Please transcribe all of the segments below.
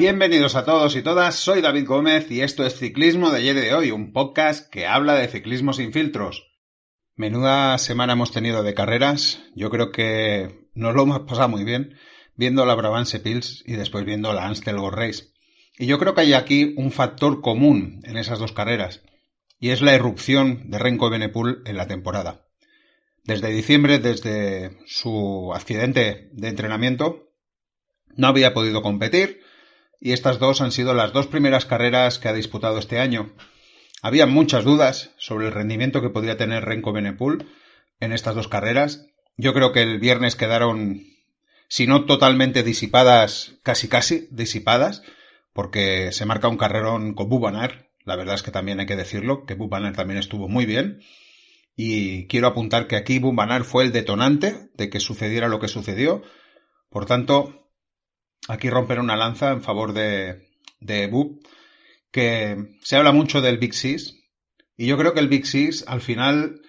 Bienvenidos a todos y todas, soy David Gómez y esto es Ciclismo de ayer y de hoy, un podcast que habla de ciclismo sin filtros. Menuda semana hemos tenido de carreras, yo creo que nos lo hemos pasado muy bien viendo la Brabantse Pils y después viendo la Amstel Gold Race. Y yo creo que hay aquí un factor común en esas dos carreras, y es la irrupción de Remco Evenepoel en la temporada. Desde diciembre, desde su accidente de entrenamiento, no había podido competir, y estas dos han sido las dos primeras carreras que ha disputado este año. Había muchas dudas sobre el rendimiento que podría tener Remco Evenepoel en estas dos carreras. Yo creo que el viernes quedaron, si no totalmente disipadas, casi disipadas, porque se marca un carrerón con Wout van Aert. La verdad es que también hay que decirlo, que Wout van Aert también estuvo muy bien. Y quiero apuntar que aquí Wout van Aert fue el detonante de que sucediera lo que sucedió. Por tanto, aquí romper una lanza en favor de Wout, que se habla mucho del Big Six, y yo creo que el Big Six al final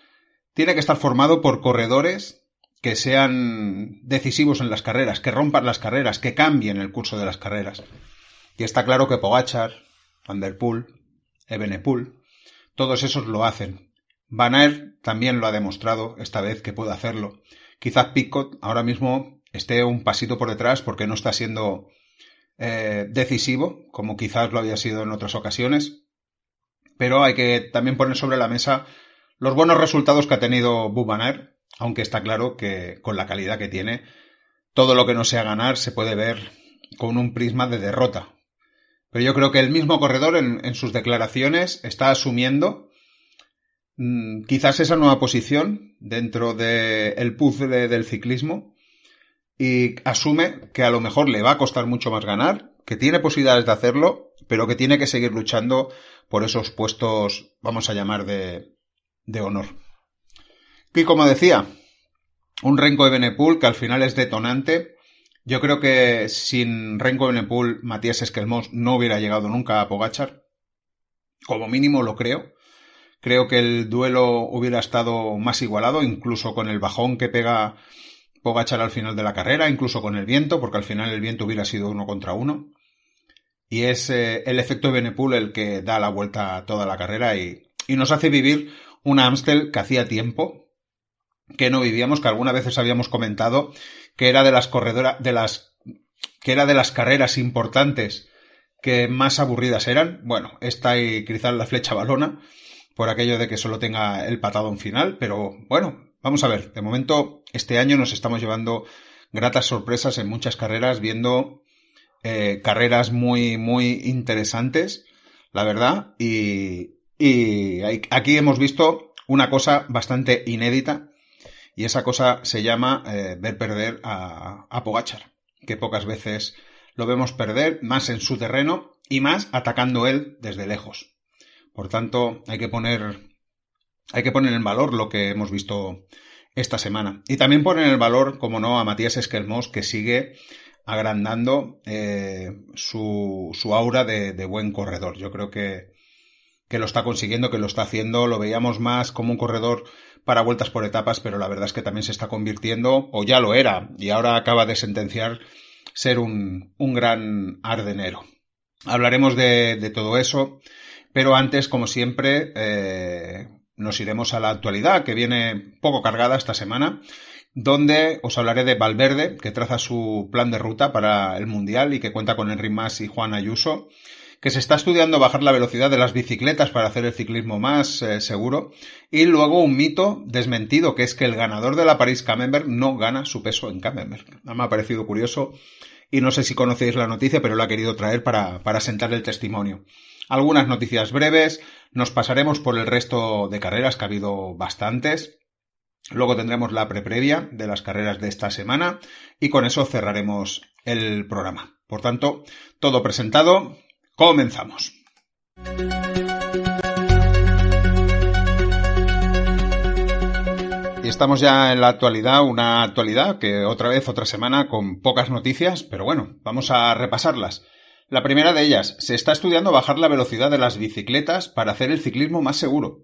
tiene que estar formado por corredores que sean decisivos en las carreras, que rompan las carreras, que cambien el curso de las carreras. Y está claro que Pogačar, Van der Poel, Evenepoel, todos esos lo hacen. Van Aert también lo ha demostrado esta vez que puede hacerlo. Quizás Pidcock ahora mismo esté un pasito por detrás porque no está siendo decisivo, como quizás lo había sido en otras ocasiones, pero hay que también poner sobre la mesa los buenos resultados que ha tenido Wout van Aert, aunque está claro que con la calidad que tiene, todo lo que no sea ganar se puede ver con un prisma de derrota. Pero yo creo que el mismo corredor en sus declaraciones está asumiendo quizás esa nueva posición dentro del puzzle del ciclismo, y asume que a lo mejor le va a costar mucho más ganar, que tiene posibilidades de hacerlo, pero que tiene que seguir luchando por esos puestos, vamos a llamar, de honor. Y como decía, un Remco Evenepoel que al final es detonante. Yo creo que sin Remco Evenepoel, Matías Esquelmós no hubiera llegado nunca a Pogačar. Como mínimo lo creo. Creo que el duelo hubiera estado más igualado, incluso con el bajón que pega Pogačar al final de la carrera, incluso con el viento, porque al final el viento hubiera sido 1 contra 1. Y es el efecto Evenepoel el que da la vuelta a toda la carrera y nos hace vivir una Amstel que hacía tiempo que no vivíamos, que algunas veces habíamos comentado que era de las carreras importantes que más aburridas eran. Bueno, esta y quizás la flecha balona, por aquello de que solo tenga el patadón final, pero bueno, vamos a ver, de momento este año nos estamos llevando gratas sorpresas en muchas carreras, viendo carreras muy, muy interesantes, la verdad, y aquí hemos visto una cosa bastante inédita, y esa cosa se llama ver perder a Pogačar, que pocas veces lo vemos perder, más en su terreno y más atacando él desde lejos. Por tanto, hay que poner en valor lo que hemos visto esta semana. Y también poner en valor, como no, a Matías Esquelmós, que sigue agrandando su aura de buen corredor. Yo creo que lo está consiguiendo, que lo está haciendo. Lo veíamos más como un corredor para vueltas por etapas, pero la verdad es que también se está convirtiendo, o ya lo era, y ahora acaba de sentenciar ser un gran ardenero. Hablaremos de todo eso, pero antes, como siempre, nos iremos a la actualidad, que viene poco cargada esta semana, donde os hablaré de Valverde, que traza su plan de ruta para el Mundial y que cuenta con Enric Mas y Juan Ayuso, que se está estudiando bajar la velocidad de las bicicletas para hacer el ciclismo más seguro, y luego un mito desmentido, que es que el ganador de la París-Camembert no gana su peso en Camembert. Me ha parecido curioso y no sé si conocéis la noticia, pero lo he querido traer para sentar el testimonio. Algunas noticias breves, nos pasaremos por el resto de carreras, que ha habido bastantes. Luego tendremos la previa de las carreras de esta semana y con eso cerraremos el programa. Por tanto, todo presentado, comenzamos. Y estamos ya en la actualidad, una actualidad que otra semana con pocas noticias, pero bueno, vamos a repasarlas. La primera de ellas, se está estudiando bajar la velocidad de las bicicletas para hacer el ciclismo más seguro.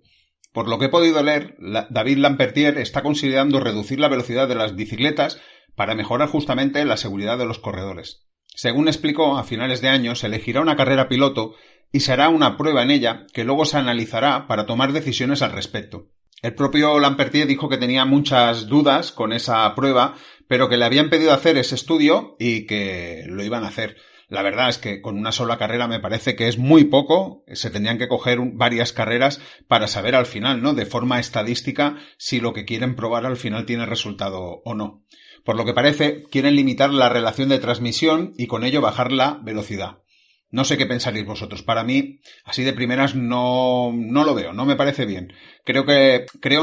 Por lo que he podido leer, David Lampertier está considerando reducir la velocidad de las bicicletas para mejorar justamente la seguridad de los corredores. Según explicó, a finales de año se elegirá una carrera piloto y se hará una prueba en ella que luego se analizará para tomar decisiones al respecto. El propio Lampertier dijo que tenía muchas dudas con esa prueba, pero que le habían pedido hacer ese estudio y que lo iban a hacer. La verdad es que con una sola carrera me parece que es muy poco, se tendrían que coger varias carreras para saber al final, ¿no? De forma estadística si lo que quieren probar al final tiene resultado o no. Por lo que parece, quieren limitar la relación de transmisión y con ello bajar la velocidad. No sé qué pensaréis vosotros. Para mí, así de primeras, no lo veo, no me parece bien. Creo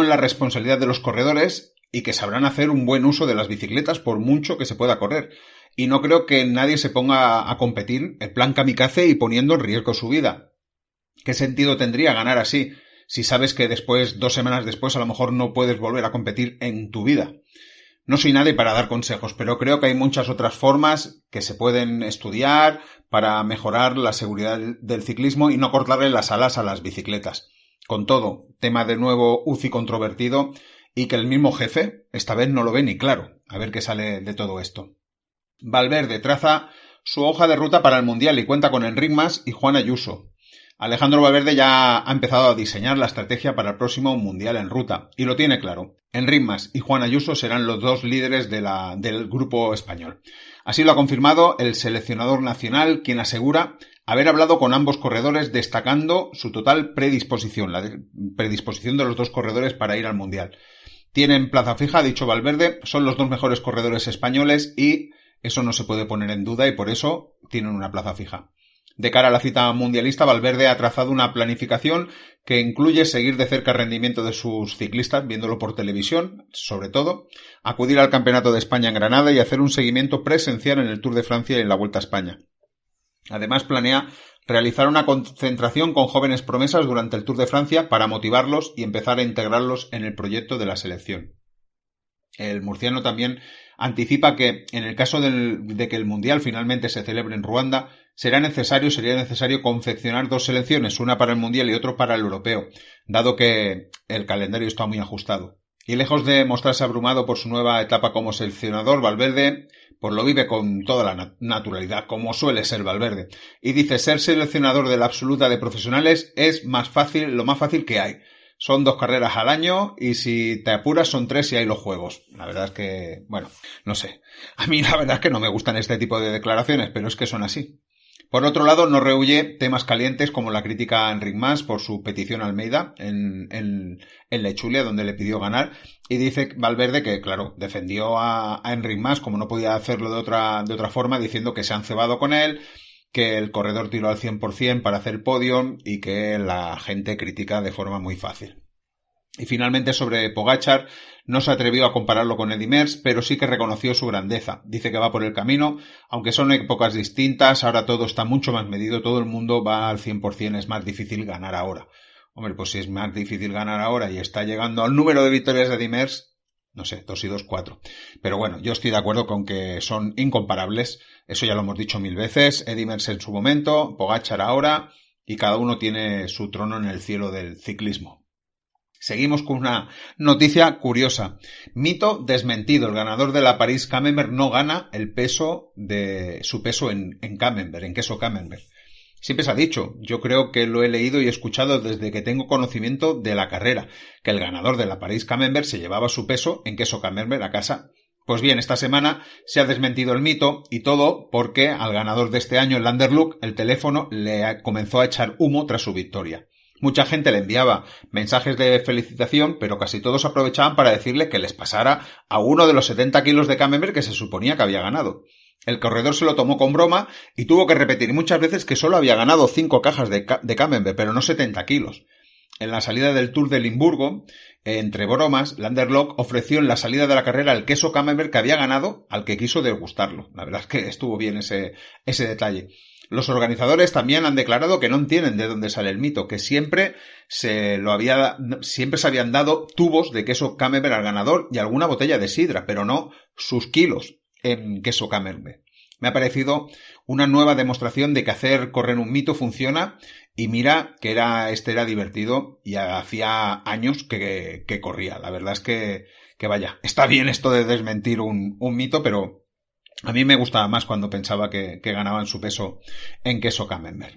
en la responsabilidad de los corredores y que sabrán hacer un buen uso de las bicicletas por mucho que se pueda correr. Y no creo que nadie se ponga a competir en plan kamikaze y poniendo en riesgo su vida. ¿Qué sentido tendría ganar así si sabes que después, 2 semanas después, a lo mejor no puedes volver a competir en tu vida? No soy nadie para dar consejos, pero creo que hay muchas otras formas que se pueden estudiar para mejorar la seguridad del ciclismo y no cortarle las alas a las bicicletas. Con todo, tema de nuevo UCI controvertido y que el mismo jefe esta vez no lo ve ni claro. A ver qué sale de todo esto. Valverde traza su hoja de ruta para el Mundial y cuenta con Enric Mas y Juan Ayuso. Alejandro Valverde ya ha empezado a diseñar la estrategia para el próximo Mundial en ruta, y lo tiene claro. Enric Mas y Juan Ayuso serán los 2 líderes del grupo español. Así lo ha confirmado el seleccionador nacional, quien asegura haber hablado con ambos corredores destacando su total predisposición, la predisposición de los 2 corredores para ir al Mundial. Tienen plaza fija, ha dicho Valverde, son los 2 mejores corredores españoles y eso no se puede poner en duda y por eso tienen una plaza fija. De cara a la cita mundialista, Valverde ha trazado una planificación que incluye seguir de cerca el rendimiento de sus ciclistas, viéndolo por televisión, sobre todo, acudir al Campeonato de España en Granada y hacer un seguimiento presencial en el Tour de Francia y en la Vuelta a España. Además, planea realizar una concentración con jóvenes promesas durante el Tour de Francia para motivarlos y empezar a integrarlos en el proyecto de la selección. El murciano también anticipa que, en el caso de que el Mundial finalmente se celebre en Ruanda, sería necesario confeccionar 2 selecciones, una para el Mundial y otra para el Europeo, dado que el calendario está muy ajustado. Y lejos de mostrarse abrumado por su nueva etapa como seleccionador, Valverde pues lo vive con toda la naturalidad, como suele ser Valverde. Y dice, ser seleccionador de la absoluta de profesionales es lo más fácil que hay. Son 2 carreras al año y si te apuras son 3 si hay los juegos. La verdad es que, bueno, no sé. A mí la verdad es que no me gustan este tipo de declaraciones, pero es que son así. Por otro lado, no rehúye temas calientes como la crítica a Enric Mas por su petición a Almeida en Lechulia, donde le pidió ganar, y dice Valverde que, claro, defendió a Enric Mas como no podía hacerlo de otra forma, diciendo que se han cebado con él, que el corredor tiró al 100% para hacer podio y que la gente critica de forma muy fácil. Y finalmente sobre Pogačar, no se atrevió a compararlo con Eddy Merckx, pero sí que reconoció su grandeza. Dice que va por el camino, aunque son épocas distintas, ahora todo está mucho más medido, todo el mundo va al 100%, es más difícil ganar ahora. Hombre, pues si es más difícil ganar ahora y está llegando al número de victorias de Eddy Merckx, no sé, 2 y 2, 4. Pero bueno, yo estoy de acuerdo con que son incomparables, eso ya lo hemos dicho 1000 veces, Eddy Merckx en su momento, Pogačar ahora, y cada uno tiene su trono en el cielo del ciclismo. Seguimos con una noticia curiosa. Mito desmentido. El ganador de la París-Camembert no gana su peso en Camembert, en queso Camembert. Siempre se ha dicho, yo creo que lo he leído y escuchado desde que tengo conocimiento de la carrera, que el ganador de la París-Camembert se llevaba su peso en queso Camembert a casa. Pues bien, esta semana se ha desmentido el mito y todo porque al ganador de este año, el Underlook, el teléfono le comenzó a echar humo tras su victoria. Mucha gente le enviaba mensajes de felicitación, pero casi todos aprovechaban para decirle que les pasara a uno de los 70 kilos de Camembert que se suponía que había ganado. El corredor se lo tomó con broma y tuvo que repetir muchas veces que solo había ganado 5 cajas de Camembert, pero no 70 kilos. En la salida del Tour de Limburgo, entre bromas, Landerlock ofreció en la salida de la carrera el queso Camembert que había ganado al que quiso degustarlo. La verdad es que estuvo bien ese detalle. Los organizadores también han declarado que no entienden de dónde sale el mito, que siempre se habían dado tubos de queso Camembert al ganador y alguna botella de sidra, pero no sus kilos en queso Camembert. Me ha parecido una nueva demostración de que hacer correr un mito funciona y mira que este era divertido y hacía años que corría. La verdad es que vaya, está bien esto de desmentir un mito, pero A mí me gustaba más cuando pensaba que ganaban su peso en queso camembert.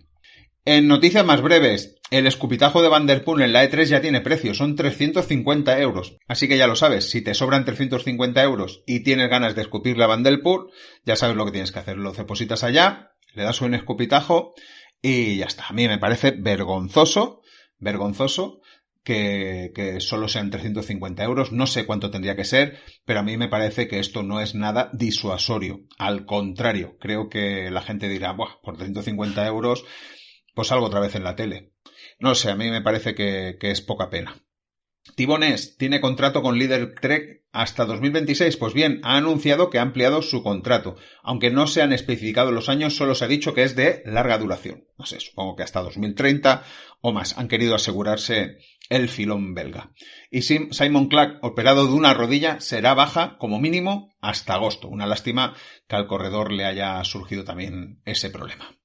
En noticias más breves, el escupitajo de Van der Poel en la E3 ya tiene precio, son 350 euros. Así que ya lo sabes, si te sobran 350 euros y tienes ganas de escupirle a Van der Poel, ya sabes lo que tienes que hacer. Lo depositas allá, le das un escupitajo y ya está. A mí me parece vergonzoso que solo sean 350 euros. No sé cuánto tendría que ser, pero a mí me parece que esto no es nada disuasorio. Al contrario, creo que la gente dirá, buah, por 350 euros... pues salgo otra vez en la tele. No sé, a mí me parece que es poca pena. Thibaut Ness tiene contrato con Líder Trek hasta 2026. Pues bien, ha anunciado que ha ampliado su contrato. Aunque no se han especificado los años, solo se ha dicho que es de larga duración. No sé, supongo que hasta 2030 o más. Han querido asegurarse el filón belga. Y Simon Clark, operado de una rodilla, será baja como mínimo hasta agosto. Una lástima que al corredor le haya surgido también ese problema.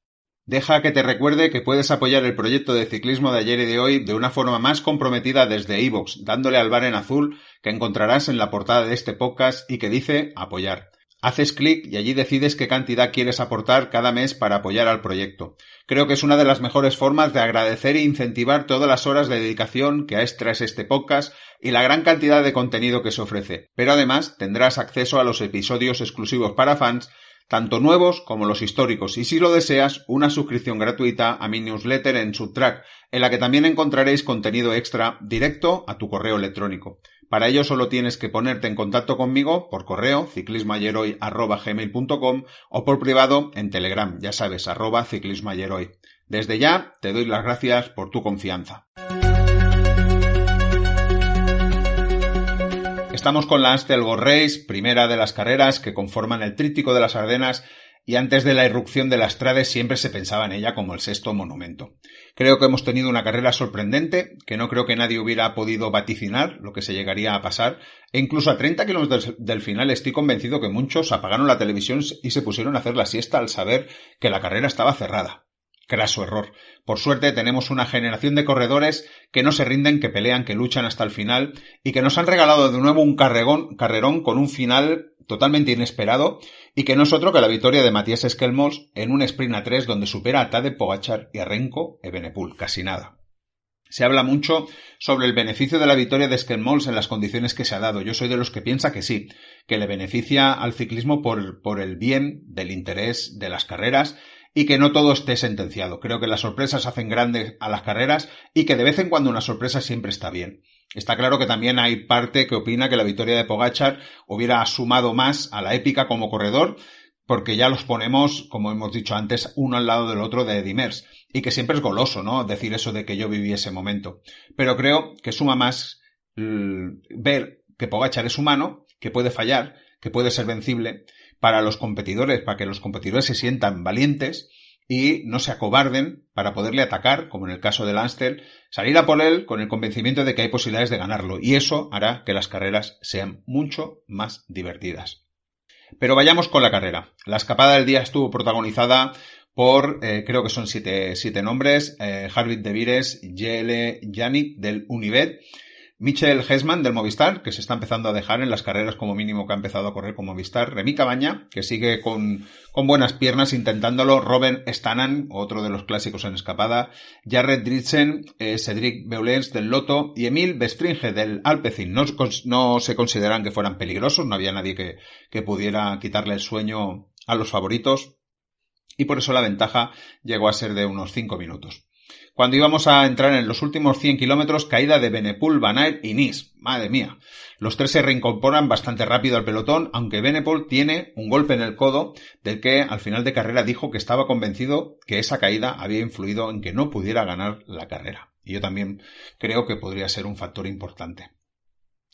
Deja que te recuerde que puedes apoyar el proyecto de ciclismo de ayer y de hoy de una forma más comprometida desde iVoox, dándole al bar en azul que encontrarás en la portada de este podcast y que dice apoyar. Haces clic y allí decides qué cantidad quieres aportar cada mes para apoyar al proyecto. Creo que es una de las mejores formas de agradecer e incentivar todas las horas de dedicación que has tras este podcast y la gran cantidad de contenido que se ofrece. Pero además tendrás acceso a los episodios exclusivos para fans, tanto nuevos como los históricos, y si lo deseas, una suscripción gratuita a mi newsletter en Subtrack, en la que también encontraréis contenido extra directo a tu correo electrónico. Para ello solo tienes que ponerte en contacto conmigo por correo, ciclismoayeroy@gmail.com, o por privado en Telegram, ya sabes, @ciclismoayeroy. Desde ya te doy las gracias por tu confianza. Estamos con la Amstel Gold Race, primera de las carreras que conforman el tríptico de las Ardenas, y antes de la irrupción de la Strade siempre se pensaba en ella como el sexto monumento. Creo que hemos tenido una carrera sorprendente, que no creo que nadie hubiera podido vaticinar lo que se llegaría a pasar, e incluso a 30 kilómetros del final estoy convencido que muchos apagaron la televisión y se pusieron a hacer la siesta al saber que la carrera estaba cerrada. Craso error. Por suerte tenemos una generación de corredores que no se rinden, que pelean, que luchan hasta el final y que nos han regalado de nuevo un carrerón con un final totalmente inesperado y que no es otro que la victoria de Matías Esquelmols en un sprint a 3 donde supera a Tadej Pogačar y a Remco Evenepoel. Casi nada. Se habla mucho sobre el beneficio de la victoria de Esquelmols en las condiciones que se ha dado. Yo soy de los que piensa que sí, que le beneficia al ciclismo por el bien del interés de las carreras y que no todo esté sentenciado. Creo que las sorpresas hacen grandes a las carreras y que de vez en cuando una sorpresa siempre está bien. Está claro que también hay parte que opina que la victoria de Pogačar hubiera sumado más a la épica como corredor, porque ya los ponemos, como hemos dicho antes, uno al lado del otro de Eddy Merckx, y que siempre es goloso, ¿no?, decir eso de que yo viví ese momento. Pero creo que suma más ver que Pogačar es humano, que puede fallar, que puede ser vencible, para los competidores, para que los competidores se sientan valientes y no se acobarden para poderle atacar, como en el caso del Amstel, salir a por él con el convencimiento de que hay posibilidades de ganarlo, y eso hará que las carreras sean mucho más divertidas. Pero vayamos con la carrera. La escapada del día estuvo protagonizada por, creo que son siete nombres, Harvick de Vires, Jelle Yannick del Unibet, Michel Hessman del Movistar, que se está empezando a dejar en las carreras como mínimo que ha empezado a correr con Movistar, Remy Cabaña, que sigue con buenas piernas intentándolo, Robben Stanan, otro de los clásicos en escapada, Jared Driessen, Cedric Beulens del Lotto y Emil Bestringe del Alpecin. No se consideran que fueran peligrosos, no había nadie que pudiera quitarle el sueño a los favoritos y por eso la ventaja llegó a ser de unos 5 minutos. Cuando íbamos a entrar en los últimos 100 kilómetros, caída de Evenepoel, Van Aert y Nys. Madre mía. Los tres se reincorporan bastante rápido al pelotón, aunque Evenepoel tiene un golpe en el codo del que al final de carrera dijo que estaba convencido que esa caída había influido en que no pudiera ganar la carrera. Y yo también creo que podría ser un factor importante.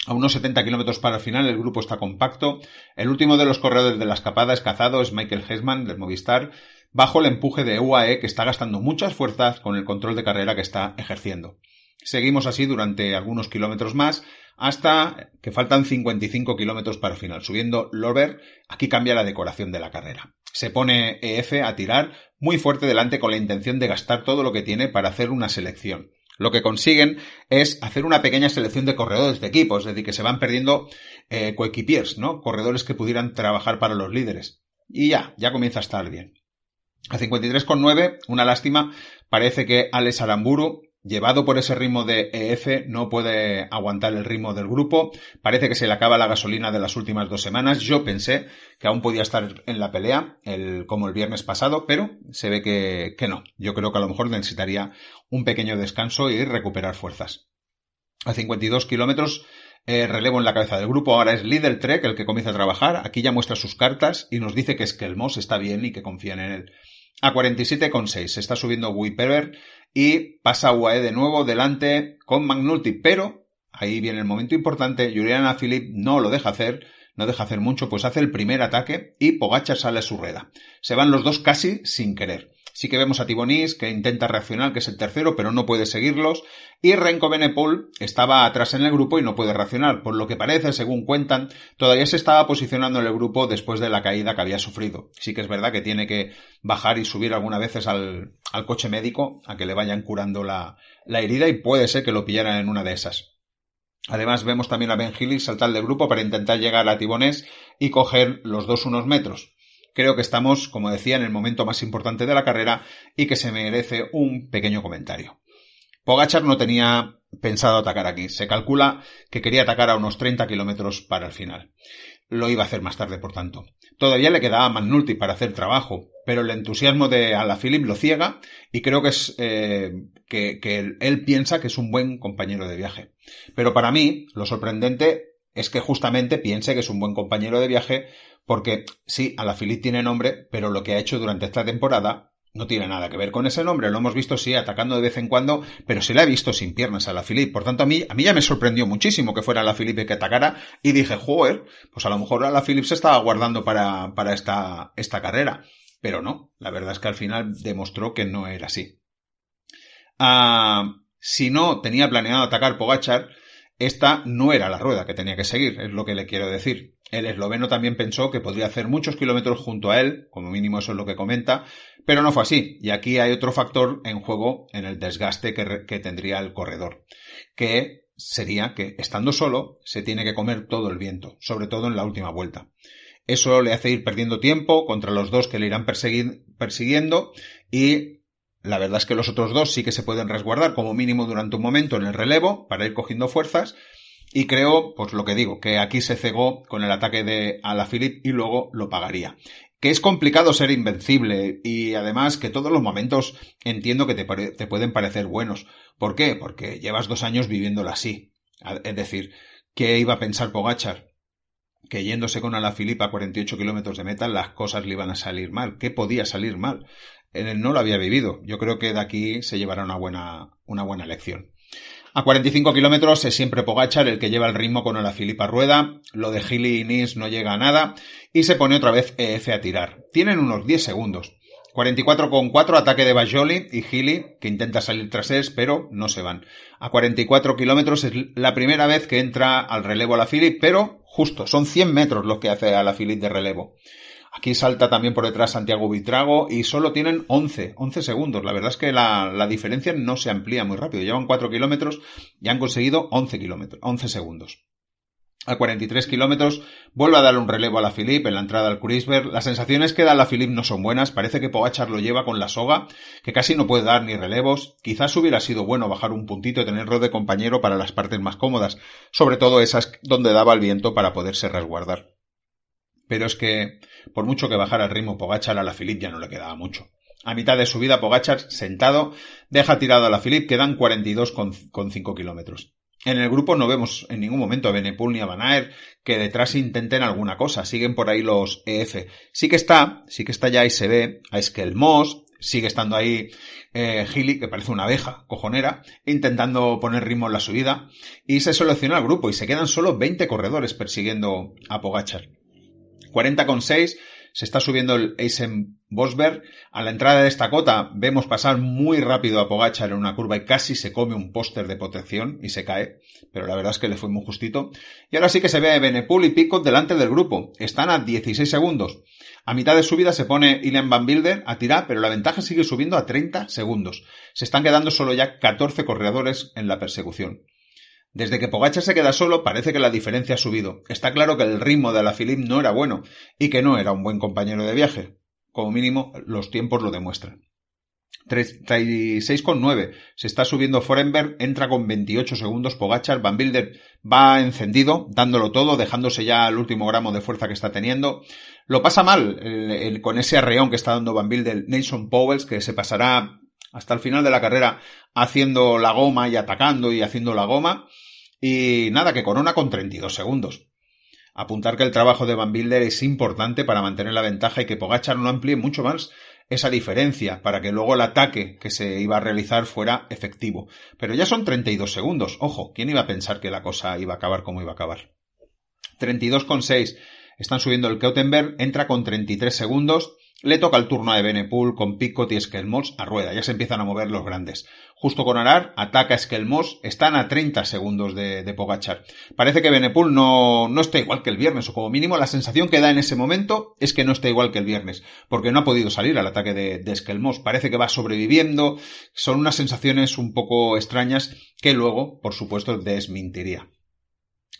A unos 70 kilómetros para el final el grupo está compacto. El último de los corredores de la escapada escazado es Michael Hessman del Movistar, bajo el empuje de UAE, que está gastando muchas fuerzas con el control de carrera que está ejerciendo. Seguimos así durante algunos kilómetros más, hasta que faltan 55 kilómetros para el final. Subiendo Lorber, aquí cambia la decoración de la carrera. Se pone EF a tirar muy fuerte delante con la intención de gastar todo lo que tiene para hacer una selección. Lo que consiguen es hacer una pequeña selección de corredores de equipos, es decir, que se van perdiendo coequipiers, ¿no?, corredores que pudieran trabajar para los líderes. y ya comienza a estar bien. A 53,9, una lástima, parece que Alex Aramburu, llevado por ese ritmo de EF, no puede aguantar el ritmo del grupo. Parece que se le acaba la gasolina de las últimas 2 semanas. Yo pensé que aún podía estar en la pelea, como el viernes pasado, pero se ve que no. Yo creo que a lo mejor necesitaría un pequeño descanso y recuperar fuerzas. A 52 kilómetros, relevo en la cabeza del grupo. Ahora es Lidl Trek el que comienza a trabajar. Aquí ya muestra sus cartas y nos dice que Skelmos está bien y que confían en él. A 47,6 se está subiendo Wipever y pasa UAE de nuevo delante con McNulty, pero ahí viene el momento importante. Julian Alaphilippe no lo deja hacer, no deja hacer mucho, pues hace el primer ataque y Pogačar sale a su rueda. Se van los dos casi sin querer. Sí que vemos a Thibaut que intenta reaccionar, que es el tercero, pero no puede seguirlos. Y Remco Evenepoel estaba atrás en el grupo y no puede reaccionar. Por lo que parece, según cuentan, todavía se estaba posicionando en el grupo después de la caída que había sufrido. Sí que es verdad que tiene que bajar y subir algunas veces al coche médico a que le vayan curando la herida y puede ser que lo pillaran en una de esas. Además vemos también a Ben Hill saltar del grupo para intentar llegar a Thibaut y coger los dos unos metros. Creo que estamos, como decía, en el momento más importante de la carrera y que se merece un pequeño comentario. Pogačar no tenía pensado atacar aquí. Se calcula que quería atacar a unos 30 kilómetros para el final. Lo iba a hacer más tarde, por tanto. Todavía le quedaba a McNulty para hacer trabajo, pero el entusiasmo de Alaphilippe lo ciega y creo que es que él piensa que es un buen compañero de viaje. Pero para mí, lo sorprendente es que justamente piense que es un buen compañero de viaje porque sí, Alaphilippe tiene nombre, pero lo que ha hecho durante esta temporada no tiene nada que ver con ese nombre. Lo hemos visto, sí, atacando de vez en cuando, pero se le ha visto sin piernas a Alaphilippe. Por tanto, a mí ya me sorprendió muchísimo que fuera Alaphilippe que atacara y dije, joder, pues a lo mejor Alaphilippe se estaba guardando para esta carrera. Pero no, la verdad es que al final demostró que no era así. Si no tenía planeado atacar Pogačar, esta no era la rueda que tenía que seguir, es lo que le quiero decir. El esloveno también pensó que podría hacer muchos kilómetros junto a él, como mínimo eso es lo que comenta, pero no fue así. Y aquí hay otro factor en juego en el desgaste que tendría el corredor, que sería que estando solo se tiene que comer todo el viento, sobre todo en la última vuelta. Eso le hace ir perdiendo tiempo contra los dos que le irán persiguiendo y la verdad es que los otros dos sí que se pueden resguardar como mínimo durante un momento en el relevo para ir cogiendo fuerzas y creo, pues lo que digo, que aquí se cegó con el ataque de Alaphilippe y luego lo pagaría. Que es complicado ser invencible y además que todos los momentos entiendo que te pueden parecer buenos. ¿Por qué? Porque llevas 2 años viviéndolo así. Es decir, ¿qué iba a pensar Pogačar? Que yéndose con Alaphilippe a 48 kilómetros de meta las cosas le iban a salir mal. ¿Qué podía salir mal? Él no lo había vivido. Yo creo que de aquí se llevará una buena lección. A 45 kilómetros es siempre Pogačar el que lleva el ritmo con Alaphilippe a rueda. Lo de Gili y Nys no llega a nada y se pone otra vez EF a tirar. Tienen unos 10 segundos. 44,4 ataque de Bajoli y Gili, que intenta salir tras él, pero no se van. A 44 kilómetros es la primera vez que entra al relevo Alaphilippe, pero justo, son 100 metros los que hace Alaphilippe de relevo. Aquí salta también por detrás Santiago Buitrago y solo tienen 11 segundos. La verdad es que la diferencia no se amplía muy rápido. Llevan 4 kilómetros y han conseguido 11 segundos. A 43 kilómetros vuelve a darle un relevo a Alaphilippe en la entrada al Kruisberg. Las sensaciones que da Alaphilippe no son buenas. Parece que Pogačar lo lleva con la soga, que casi no puede dar ni relevos. Quizás hubiera sido bueno bajar un puntito y tenerlo de compañero para las partes más cómodas, sobre todo esas donde daba el viento para poderse resguardar. Pero es que, por mucho que bajara el ritmo Pogačar, a Alaphilippe ya no le quedaba mucho. A mitad de subida, Pogačar, sentado, deja tirado a Alaphilippe, quedan 42,5 kilómetros. En el grupo no vemos en ningún momento a Evenepoel ni a Van Aert que detrás intenten alguna cosa. Siguen por ahí los EF. Sí que está ya y se ve a Skelmos, sigue estando ahí Gili, que parece una abeja cojonera, intentando poner ritmo en la subida. Y se selecciona el grupo y se quedan solo 20 corredores persiguiendo a Pogačar. 40,6 se está subiendo el Eisen-Bosberg. A la entrada de esta cota vemos pasar muy rápido a Pogačar en una curva y casi se come un póster de protección y se cae, pero la verdad es que le fue muy justito. Y ahora sí que se ve a Evenepoel y Pidcock delante del grupo. Están a 16 segundos. A mitad de subida se pone Dylan van Baarle a tirar, pero la ventaja sigue subiendo a 30 segundos. Se están quedando solo ya 14 corredores en la persecución. Desde que Pogačar se queda solo, parece que la diferencia ha subido. Está claro que el ritmo de Alaphilippe no era bueno y que no era un buen compañero de viaje. Como mínimo, los tiempos lo demuestran. 36,9. Se está subiendo Forenberg, entra con 28 segundos Pogačar. Van Wilder va encendido, dándolo todo, dejándose ya el último gramo de fuerza que está teniendo. Lo pasa mal con ese arreón que está dando Van Wilder. Nason Powell, que se pasará hasta el final de la carrera haciendo la goma y atacando y haciendo la goma. Y nada, que corona con 32 segundos. Apuntar que el trabajo de Van Wilder es importante para mantener la ventaja y que Pogačar no amplíe mucho más esa diferencia para que luego el ataque que se iba a realizar fuera efectivo. Pero ya son 32 segundos. Ojo, ¿quién iba a pensar que la cosa iba a acabar como iba a acabar? 32,6. Están subiendo el Keutenberg, entra con 33 segundos. Le toca el turno a Evenepoel con Picot y Skelmos a rueda. Ya se empiezan a mover los grandes. Justo con Arar, ataca a Skelmos. Están a 30 segundos de Pogačar. Parece que Evenepoel no está igual que el viernes, o como mínimo la sensación que da en ese momento es que no está igual que el viernes, porque no ha podido salir al ataque de Skelmos. Parece que va sobreviviendo. Son unas sensaciones un poco extrañas que luego, por supuesto, desmentiría.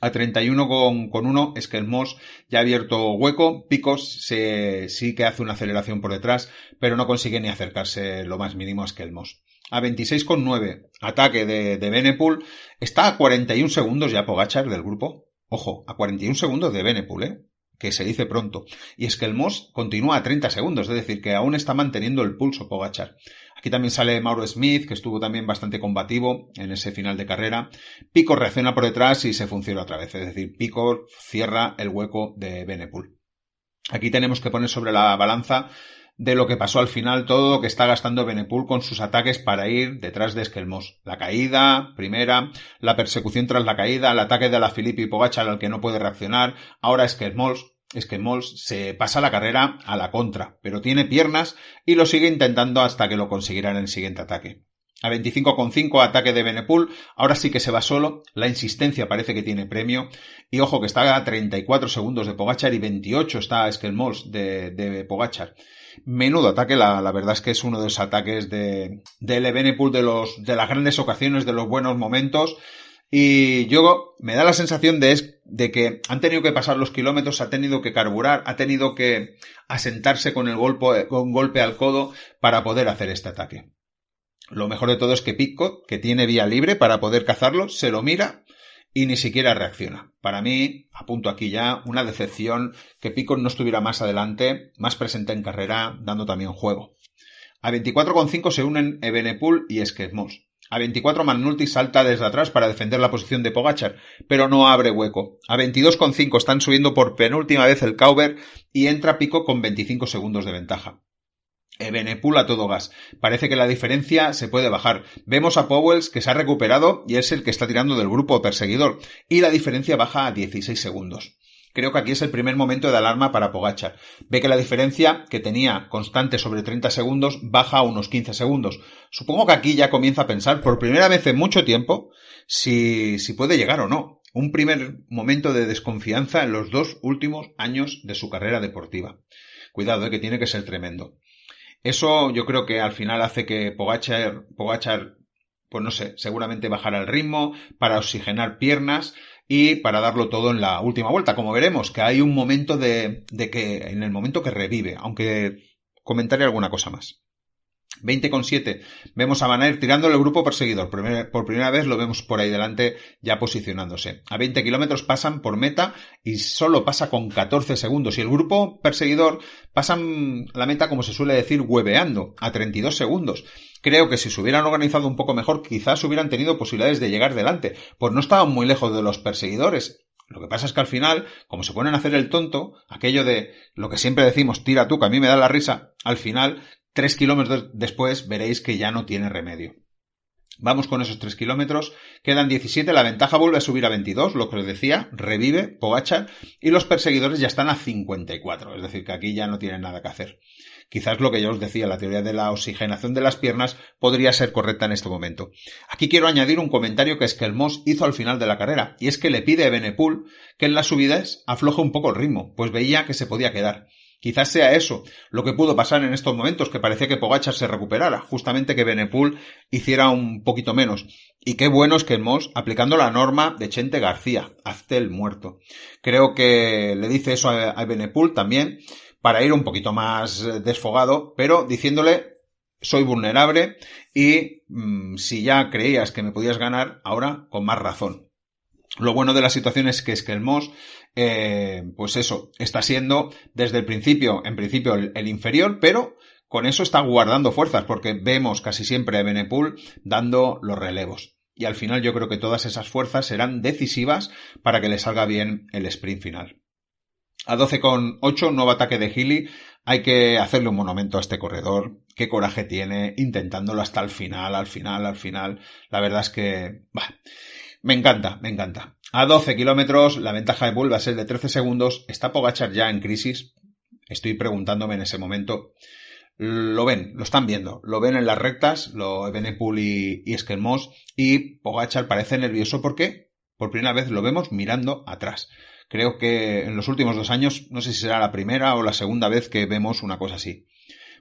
A 31,1 Skelmos ya ha abierto hueco. Picos sí que hace una aceleración por detrás, pero no consigue ni acercarse lo más mínimo a Skelmos. A 26,9 ataque de Evenepoel. Está a 41 segundos ya Pogačar del grupo. Ojo, a 41 segundos de Evenepoel, que se dice pronto. Y Skelmos continúa a 30 segundos, es decir, que aún está manteniendo el pulso Pogačar. Aquí también sale Mauro Smith, que estuvo también bastante combativo en ese final de carrera. Picot reacciona por detrás y se funciona otra vez. Es decir, Picot cierra el hueco de Evenepoel. Aquí tenemos que poner sobre la balanza de lo que pasó al final, todo lo que está gastando Evenepoel con sus ataques para ir detrás de Skelmos. La caída, primera, la persecución tras la caída, el ataque de Alaphilippe y Pogačar al que no puede reaccionar, ahora Skelmos se pasa la carrera a la contra, pero tiene piernas y lo sigue intentando hasta que lo conseguirá en el siguiente ataque. A 25,5 ataque de Evenepoel, ahora sí que se va solo, la insistencia parece que tiene premio, y ojo que está a 34 segundos de Pogačar y 28 está Skelmos de Pogačar. Menudo ataque, la verdad es que es uno de los ataques del Evenepoel de las grandes ocasiones, de los buenos momentos. Y yo me da la sensación de que han tenido que pasar los kilómetros, ha tenido que carburar, ha tenido que asentarse con golpe al codo para poder hacer este ataque. Lo mejor de todo es que Picot, que tiene vía libre para poder cazarlo, se lo mira y ni siquiera reacciona. Para mí, apunto aquí ya, una decepción que Picot no estuviera más adelante, más presente en carrera, dando también juego. A 24,5 se unen Evenepoel y Skelmos. A 24 McNulty salta desde atrás para defender la posición de Pogačar, pero no abre hueco. A 22,5 están subiendo por penúltima vez el Kauberg y entra Picot con 25 segundos de ventaja. Evenepoel a todo gas. Parece que la diferencia se puede bajar. Vemos a Powell que se ha recuperado y es el que está tirando del grupo perseguidor. Y la diferencia baja a 16 segundos. Creo que aquí es el primer momento de alarma para Pogačar. Ve que la diferencia, que tenía constante sobre 30 segundos, baja a unos 15 segundos. Supongo que aquí ya comienza a pensar, por primera vez en mucho tiempo, si puede llegar o no. Un primer momento de desconfianza en los 2 últimos años de su carrera deportiva. Cuidado, que tiene que ser tremendo. Eso yo creo que al final hace que Pogačar, pues no sé, seguramente bajará el ritmo para oxigenar piernas y para darlo todo en la última vuelta. Como veremos, que hay un momento de que, en el momento que revive, aunque comentaré alguna cosa más. 20,7. Vemos a Van Aert tirándole el grupo perseguidor. Por primera vez lo vemos por ahí delante ya posicionándose. A 20 kilómetros pasan por meta y solo pasa con 14 segundos. Y el grupo perseguidor pasan la meta, como se suele decir, hueveando, a 32 segundos. Creo que si se hubieran organizado un poco mejor, quizás hubieran tenido posibilidades de llegar delante. Pues no estaban muy lejos de los perseguidores. Lo que pasa es que al final, como se ponen a hacer el tonto, aquello de lo que siempre decimos, tira tú, que a mí me da la risa, al final 3 kilómetros después veréis que ya no tiene remedio. Vamos con esos 3 kilómetros, quedan 17, la ventaja vuelve a subir a 22, lo que os decía, revive Pogačar y los perseguidores ya están a 54, es decir, que aquí ya no tienen nada que hacer. Quizás lo que ya os decía, la teoría de la oxigenación de las piernas podría ser correcta en este momento. Aquí quiero añadir un comentario que Skelmos hizo al final de la carrera, y es que le pide a Evenepoel que en las subidas afloje un poco el ritmo, pues veía que se podía quedar. Quizás sea eso lo que pudo pasar en estos momentos, que parecía que Pogačar se recuperara, justamente que Evenepoel hiciera un poquito menos. Y qué bueno es que Moss, aplicando la norma de Chente García, hazte el muerto. Creo que le dice eso a Evenepoel también, para ir un poquito más desfogado, pero diciéndole, soy vulnerable y si ya creías que me podías ganar, ahora con más razón. Lo bueno de la situación es que el Moss, pues eso, está siendo desde el principio, en principio el inferior, pero con eso está guardando fuerzas, porque vemos casi siempre a Evenepoel dando los relevos. Y al final yo creo que todas esas fuerzas serán decisivas para que le salga bien el sprint final. A 12,8, nuevo ataque de Healy. Hay que hacerle un monumento a este corredor. Qué coraje tiene, intentándolo hasta el final, al final. La verdad es que, me encanta. A 12 kilómetros, la ventaja de Bull va a ser de 13 segundos. ¿Está Pogačar ya en crisis? Estoy preguntándome en ese momento. Lo ven, lo están viendo. Lo ven en las rectas, lo Evenepoel y Esquelmós. Y Pogačar parece nervioso porque por primera vez lo vemos mirando atrás. Creo que en los últimos 2 años, no sé si será la primera o la segunda vez que vemos una cosa así.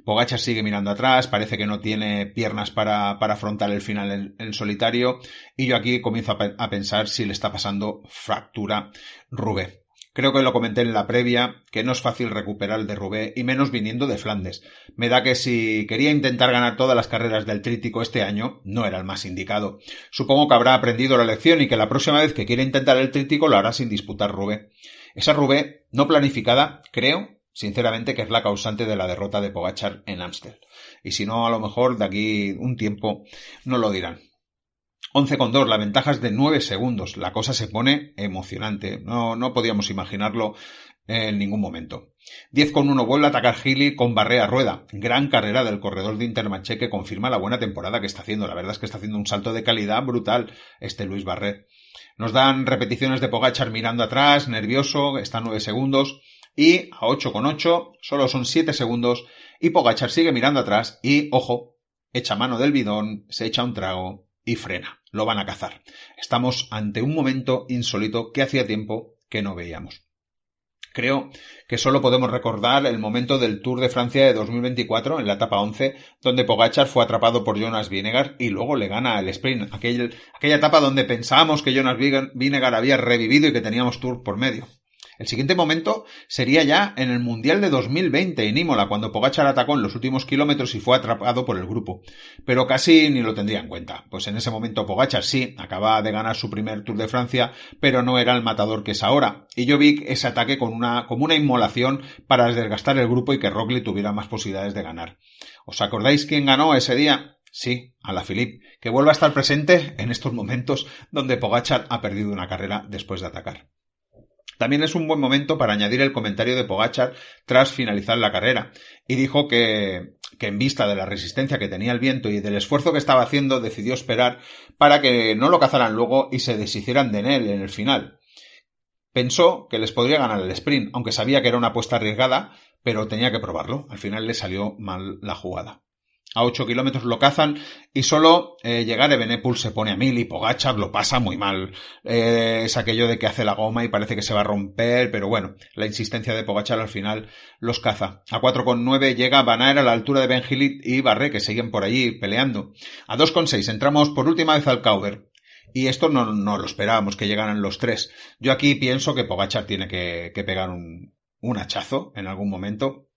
Pogačar sigue mirando atrás, parece que no tiene piernas para afrontar el final en solitario, y yo aquí comienzo a pensar si le está pasando fractura Roubaix. Creo que lo comenté en la previa, que no es fácil recuperar el de Roubaix, y menos viniendo de Flandes. Me da que si quería intentar ganar todas las carreras del Tríptico este año, no era el más indicado. Supongo que habrá aprendido la lección y que la próxima vez que quiera intentar el Tríptico lo hará sin disputar Roubaix. Esa Roubaix no planificada, creo, sinceramente, que es la causante de la derrota de Pogačar en Amstel. Y si no, a lo mejor de aquí un tiempo no lo dirán. 11,2, la ventaja es de 9 segundos. La cosa se pone emocionante. No podíamos imaginarlo en ningún momento. 10,1, vuelve a atacar Healy con Barré a rueda. Gran carrera del corredor de Intermarché que confirma la buena temporada que está haciendo. La verdad es que está haciendo un salto de calidad brutal este Luis Barré. Nos dan repeticiones de Pogačar mirando atrás, nervioso, está a 9 segundos. Y a 8,8 solo son 7 segundos y Pogačar sigue mirando atrás y, ojo, echa mano del bidón, se echa un trago y frena. Lo van a cazar. Estamos ante un momento insólito que hacía tiempo que no veíamos. Creo que solo podemos recordar el momento del Tour de Francia de 2024 en la etapa 11, donde Pogačar fue atrapado por Jonas Vingegaard y luego le gana el sprint. Aquella etapa donde pensábamos que Jonas Vingegaard había revivido y que teníamos Tour por medio. El siguiente momento sería ya en el Mundial de 2020 en Imola, cuando Pogačar atacó en los últimos kilómetros y fue atrapado por el grupo. Pero casi ni lo tendría en cuenta, pues en ese momento Pogačar sí, acababa de ganar su primer Tour de Francia, pero no era el matador que es ahora. Y yo vi ese ataque como una inmolación para desgastar el grupo y que Roglic tuviera más posibilidades de ganar. ¿Os acordáis quién ganó ese día? Sí, Alaphilippe, que vuelve a estar presente en estos momentos donde Pogačar ha perdido una carrera después de atacar. También es un buen momento para añadir el comentario de Pogačar tras finalizar la carrera, y dijo que en vista de la resistencia que tenía el viento y del esfuerzo que estaba haciendo, decidió esperar para que no lo cazaran luego y se deshicieran de él en el final. Pensó que les podría ganar el sprint, aunque sabía que era una apuesta arriesgada, pero tenía que probarlo. Al final le salió mal la jugada. A 8 kilómetros lo cazan y solo llegar Evenepoel se pone a 1000 y Pogačar lo pasa muy mal. Es aquello de que hace la goma y parece que se va a romper, pero bueno, la insistencia de Pogačar al final los caza. A 4,9 llega Van Aert a la altura de Ben Hill y Barré, que siguen por allí peleando. A 2,6 entramos por última vez al Cauber. Y esto no lo esperábamos, que llegaran los tres. Yo aquí pienso que Pogačar tiene que pegar un hachazo en algún momento,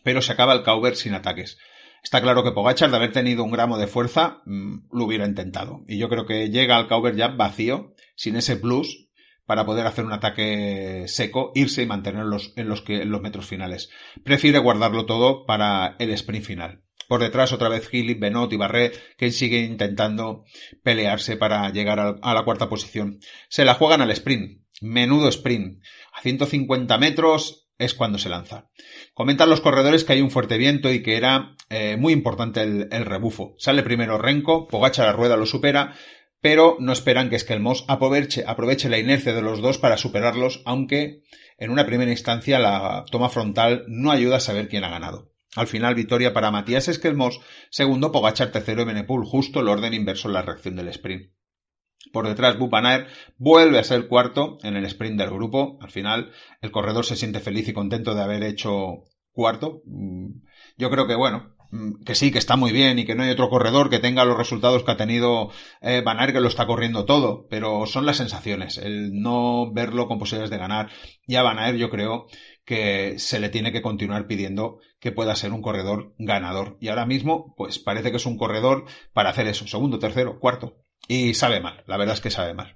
pero se acaba el Cauber sin ataques. Está claro que Pogačar, de haber tenido un gramo de fuerza, lo hubiera intentado. Y yo creo que llega al Cauber ya vacío, sin ese plus, para poder hacer un ataque seco, irse y mantenerlos en los metros finales. Prefiere guardarlo todo para el sprint final. Por detrás otra vez Healy, Benoit y Barré, que siguen intentando pelearse para llegar a la cuarta posición. Se la juegan al sprint. Menudo sprint. A 150 metros es cuando se lanza. Comentan los corredores que hay un fuerte viento y que era muy importante el rebufo. Sale primero Renko, Pogačar a rueda lo supera, pero no esperan que Esquelmós aproveche la inercia de los dos para superarlos, aunque en una primera instancia la toma frontal no ayuda a saber quién ha ganado. Al final, victoria para Matías Esquelmós, segundo Pogačar, tercero Evenepoel, justo el orden inverso en la reacción del sprint. Por detrás, Wout van Aert vuelve a ser cuarto en el sprint del grupo. Al final, el corredor se siente feliz y contento de haber hecho cuarto. Yo creo que, bueno, que sí, que está muy bien y que no hay otro corredor que tenga los resultados que ha tenido Van Aert, que lo está corriendo todo, pero son las sensaciones, el no verlo con posibilidades de ganar. Y a Van Aert yo creo que se le tiene que continuar pidiendo que pueda ser un corredor ganador. Y ahora mismo, pues parece que es un corredor para hacer eso, segundo, tercero, cuarto. Y sabe mal, la verdad es que sabe mal.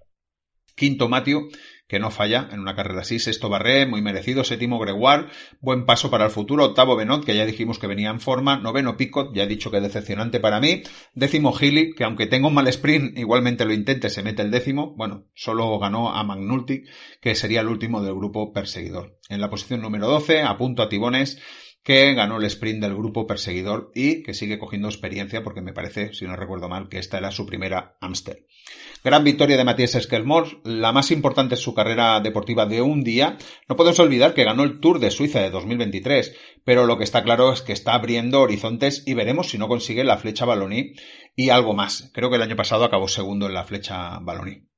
Quinto, Mathieu, que no falla en una carrera así. Sexto, Barré, muy merecido. Séptimo, Gregoire, buen paso para el futuro. Octavo, Benoit, que ya dijimos que venía en forma. Noveno, Picot, ya he dicho que decepcionante para mí. Décimo, Gili, que aunque tenga un mal sprint, igualmente lo intente, se mete el décimo. Bueno, solo ganó a McNulty, que sería el último del grupo perseguidor. En la posición número 12, apunto a Tibones, que ganó el sprint del grupo perseguidor y que sigue cogiendo experiencia porque me parece, si no recuerdo mal, que esta era su primera Amstel. Gran victoria de Matías Esquelmor, la más importante en su carrera deportiva de un día. No podemos olvidar que ganó el Tour de Suiza de 2023, pero lo que está claro es que está abriendo horizontes y veremos si no consigue la Flecha Wallonie y algo más. Creo que el año pasado acabó segundo en la Flecha Wallonie.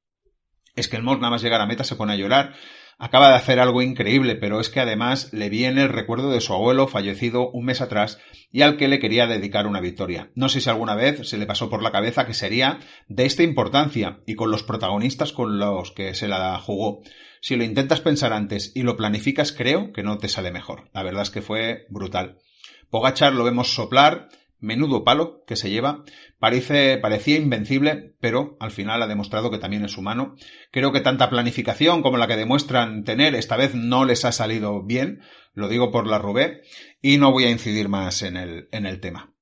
Esquelmor nada más llegar a meta se pone a llorar. Acaba de hacer algo increíble, pero es que además le viene el recuerdo de su abuelo fallecido un mes atrás y al que le quería dedicar una victoria. No sé si alguna vez se le pasó por la cabeza que sería de esta importancia y con los protagonistas con los que se la jugó. Si lo intentas pensar antes y lo planificas, creo que no te sale mejor. La verdad es que fue brutal. Pogačar lo vemos soplar. Menudo palo que se lleva. Parecía invencible, pero al final ha demostrado que también es humano. Creo que tanta planificación como la que demuestran tener esta vez no les ha salido bien. Lo digo por la Roubaix y no voy a incidir más en el tema.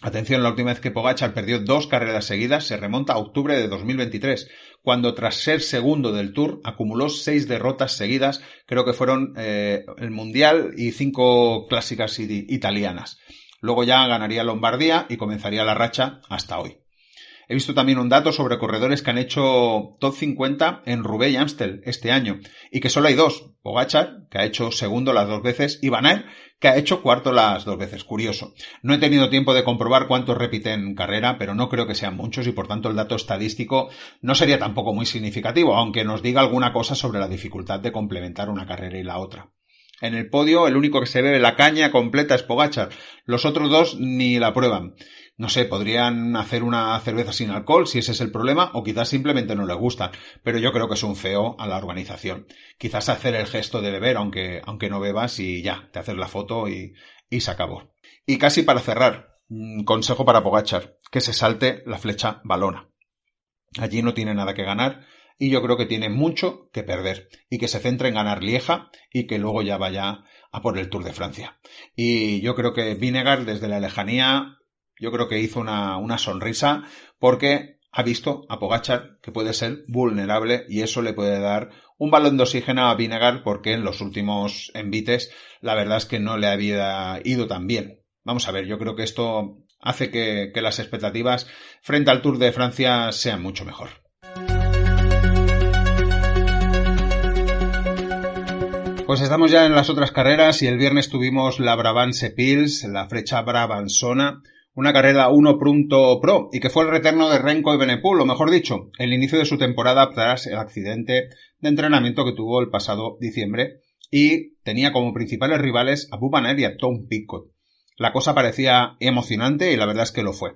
Atención, la última vez que Pogačar perdió 2 carreras seguidas se remonta a octubre de 2023, cuando tras ser segundo del Tour acumuló 6 derrotas seguidas, creo que fueron el Mundial y 5 clásicas italianas. Luego ya ganaría Lombardía y comenzaría la racha hasta hoy. He visto también un dato sobre corredores que han hecho top 50 en Roubaix y Amstel este año y que solo hay 2. Pogačar, que ha hecho segundo las 2 veces, y Van Aert, que ha hecho cuarto las 2 veces. Curioso. No he tenido tiempo de comprobar cuántos repiten carrera, pero no creo que sean muchos y por tanto el dato estadístico no sería tampoco muy significativo, aunque nos diga alguna cosa sobre la dificultad de complementar una carrera y la otra. En el podio, el único que se bebe la caña completa es Pogačar. Los otros 2 ni la prueban. No sé, podrían hacer una cerveza sin alcohol, si ese es el problema, o quizás simplemente no les gustan. Pero yo creo que es un feo a la organización. Quizás hacer el gesto de beber, aunque no bebas, y ya, te haces la foto y se acabó. Y casi para cerrar, consejo para Pogačar, que se salte la Flecha Valona. Allí no tiene nada que ganar. Y yo creo que tiene mucho que perder y que se centre en ganar Lieja y que luego ya vaya a por el Tour de Francia. Y yo creo que Vingegaard desde la lejanía, yo creo que hizo una sonrisa porque ha visto a Pogačar que puede ser vulnerable y eso le puede dar un balón de oxígeno a Vingegaard porque en los últimos envites la verdad es que no le había ido tan bien. Vamos a ver, yo creo que esto hace que las expectativas frente al Tour de Francia sean mucho mejor. Pues estamos ya en las otras carreras y el viernes tuvimos la Brabantse Pils, la Flecha Brabançona, una carrera 1.pro y que fue el retorno de Remco Evenepoel, o mejor dicho, el inicio de su temporada tras el accidente de entrenamiento que tuvo el pasado diciembre y tenía como principales rivales a Wout van Aert y a Tom Pidcock. La cosa parecía emocionante y la verdad es que lo fue.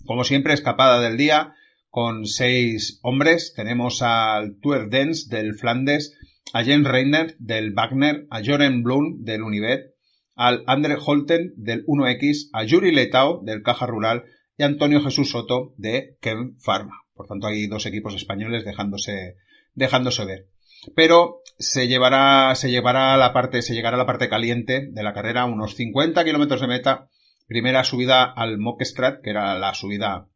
Como siempre, escapada del día con 6 hombres. Tenemos al Tour Dance del Flandes, a Jens Reiner del Wagner, a Joren Blum del Univet, al Andre Holten del 1X, a Yuri Letao del Caja Rural y a Antonio Jesús Soto de Kern Pharma. Por tanto, hay 2 equipos españoles dejándose ver. Pero se llegará a la parte caliente de la carrera, unos 50 kilómetros de meta. Primera subida al Mockstraat, que era la subida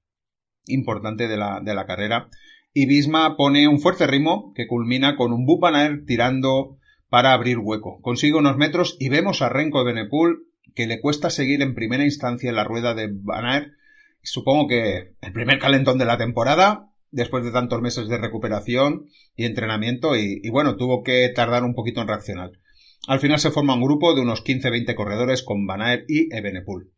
importante de la carrera. Y Visma pone un fuerte ritmo que culmina con un Wout van Aert tirando para abrir hueco. Consigue unos metros y vemos a Remco Evenepoel que le cuesta seguir en primera instancia en la rueda de Van Aert. Supongo que el primer calentón de la temporada, después de tantos meses de recuperación y entrenamiento y bueno, tuvo que tardar un poquito en reaccionar. Al final se forma un grupo de unos 15-20 corredores con Van Aert y Evenepoel.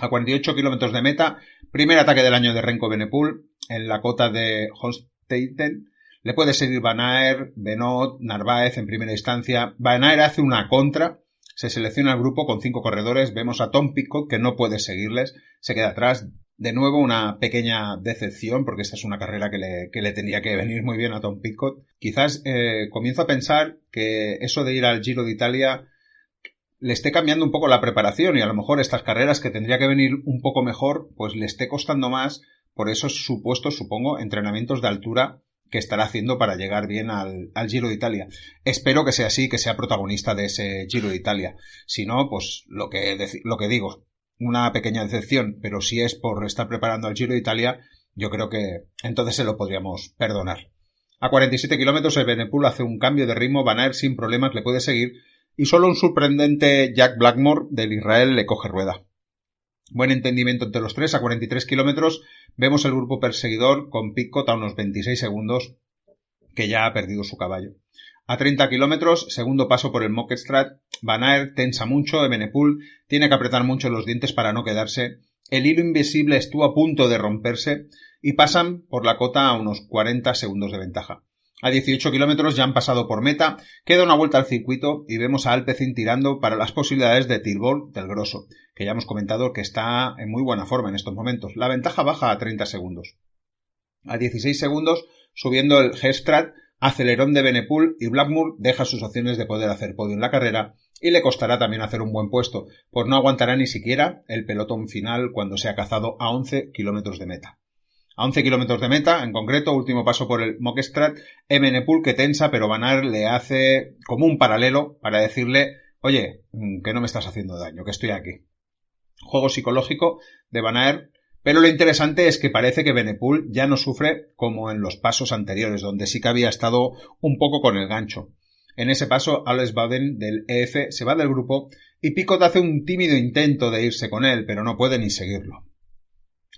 A 48 kilómetros de meta, primer ataque del año de Remco Evenepoel, en la cota de Holstein. Le puede seguir Van Aert, Benoot, Narváez en primera instancia. Van Aert hace una contra, se selecciona el grupo con 5 corredores. Vemos a Tom Pidcock, que no puede seguirles, se queda atrás. De nuevo una pequeña decepción, porque esta es una carrera que le tendría que venir muy bien a Tom Pidcock. Quizás comienzo a pensar que eso de ir al Giro de Italia le esté cambiando un poco la preparación, y a lo mejor estas carreras que tendría que venir un poco mejor, pues le esté costando más por esos supuestos, supongo, entrenamientos de altura que estará haciendo para llegar bien al Giro de Italia. Espero que sea así, que sea protagonista de ese Giro de Italia. Si no, pues lo que digo, una pequeña decepción, pero si es por estar preparando al Giro de Italia, yo creo que entonces se lo podríamos perdonar. A 47 kilómetros Evenepoel hace un cambio de ritmo, Van Aert sin problemas le puede seguir, y solo un sorprendente Jack Blackmore del Israel le coge rueda. Buen entendimiento entre los tres. A 43 kilómetros vemos el grupo perseguidor con Pidcock a unos 26 segundos, que ya ha perdido su caballo. A 30 kilómetros, segundo paso por el Mockstraat, Van Aert tensa mucho, Evenepoel tiene que apretar mucho los dientes para no quedarse, el hilo invisible estuvo a punto de romperse y pasan por la cota a unos 40 segundos de ventaja. A 18 kilómetros ya han pasado por meta, queda una vuelta al circuito y vemos a Alpecin tirando para las posibilidades de Thibaut del Grosso, que ya hemos comentado que está en muy buena forma en estos momentos. La ventaja baja a 30 segundos. A 16 segundos, subiendo el Gestrat, acelerón de Evenepoel, y Blackmore deja sus opciones de poder hacer podio en la carrera y le costará también hacer un buen puesto, pues no aguantará ni siquiera el pelotón final cuando sea cazado a 11 kilómetros de meta. A 11 kilómetros de meta, en concreto, último paso por el Mockstraat, Evenepoel que tensa, pero Van Aert le hace como un paralelo para decirle, oye, que no me estás haciendo daño, que estoy aquí. Juego psicológico de Van Aert. Pero lo interesante es que parece que Evenepoel ya no sufre como en los pasos anteriores, donde sí que había estado un poco con el gancho. En ese paso, Alex Bowden del EF se va del grupo y Pidcock hace un tímido intento de irse con él, pero no puede ni seguirlo.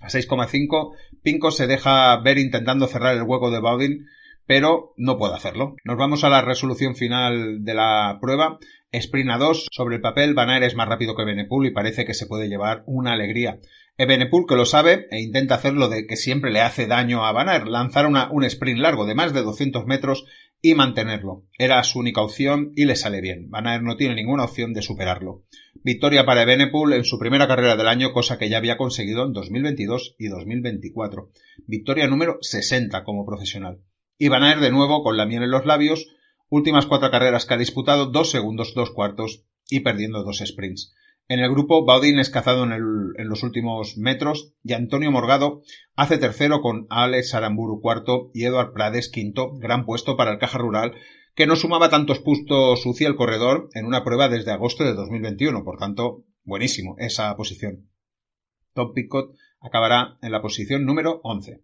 A 6,5, Pidcock se deja ver intentando cerrar el hueco de Bowden, pero no puede hacerlo. Nos vamos a la resolución final de la prueba. Sprint a 2, sobre el papel Van Aert es más rápido que Evenepoel y parece que se puede llevar una alegría. Evenepoel, que lo sabe, e intenta hacer lo de que siempre le hace daño a Van Aert, lanzar un sprint largo de más de 200 metros y mantenerlo. Era su única opción y le sale bien. Van Aert no tiene ninguna opción de superarlo. Victoria para Evenepoel en su primera carrera del año, cosa que ya había conseguido en 2022 y 2024. Victoria número 60 como profesional. Y Van Aert de nuevo con la miel en los labios, últimas 4 carreras que ha disputado, 2 segundos, 2 cuartos y perdiendo 2 sprints. En el grupo, Bowden es cazado en los últimos metros y Antonio Morgado hace tercero con Alex Aramburu cuarto y Eduard Prades quinto, gran puesto para el Caja Rural, que no sumaba tantos puntos UCI el corredor en una prueba desde agosto de 2021, por tanto, buenísimo esa posición. Tom Pidcock acabará en la posición número 11.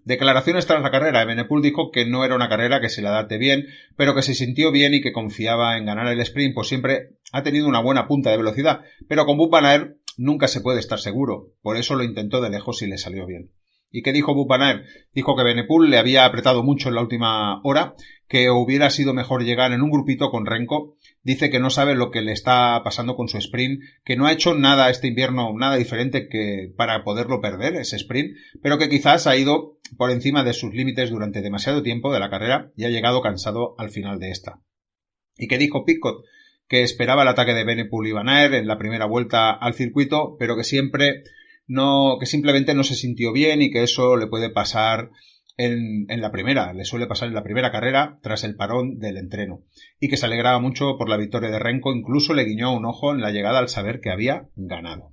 Declaraciones tras la carrera. Evenepoel dijo que no era una carrera que se le adapte bien, pero que se sintió bien y que confiaba en ganar el sprint, pues siempre ha tenido una buena punta de velocidad, pero con Wout van Aert nunca se puede estar seguro, por eso lo intentó de lejos y le salió bien. ¿Y qué dijo Wout van Aert? Dijo que Evenepoel le había apretado mucho en la última hora, que hubiera sido mejor llegar en un grupito con Renko. Dice que no sabe lo que le está pasando con su sprint, que no ha hecho nada este invierno, nada diferente que para poderlo perder, ese sprint, pero que quizás ha ido por encima de sus límites durante demasiado tiempo de la carrera y ha llegado cansado al final de esta. ¿Y qué dijo Pidcock? Que esperaba el ataque de Evenepoel y Van Aert en la primera vuelta al circuito, pero que simplemente no se sintió bien y que eso le puede pasar le suele pasar en la primera carrera tras el parón del entreno, y que se alegraba mucho por la victoria de Renko, incluso le guiñó un ojo en la llegada al saber que había ganado.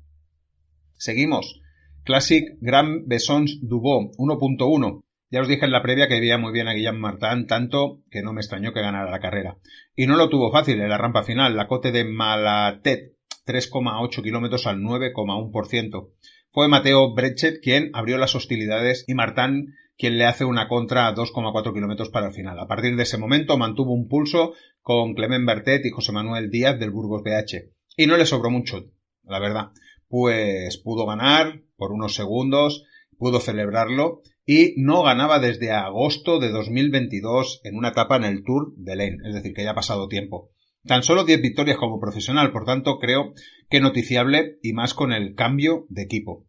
Seguimos. Classic Grand Besons Dubó 1.1. Ya os dije en la previa que veía muy bien a Guillaume Martin, tanto que no me extrañó que ganara la carrera. Y no lo tuvo fácil en la rampa final, la cote de Malatet, 3,8 kilómetros al 9,1%. Fue Mateo Brechet quien abrió las hostilidades y Martin quien le hace una contra a 2,4 kilómetros para el final. A partir de ese momento mantuvo un pulso con Clement Bertet y José Manuel Díaz del Burgos BH. Y no le sobró mucho, la verdad. Pues pudo ganar por unos segundos, pudo celebrarlo y no ganaba desde agosto de 2022 en una etapa en el Tour de l'Ain, es decir, que ya ha pasado tiempo. Tan solo 10 victorias como profesional, por tanto creo que noticiable y más con el cambio de equipo.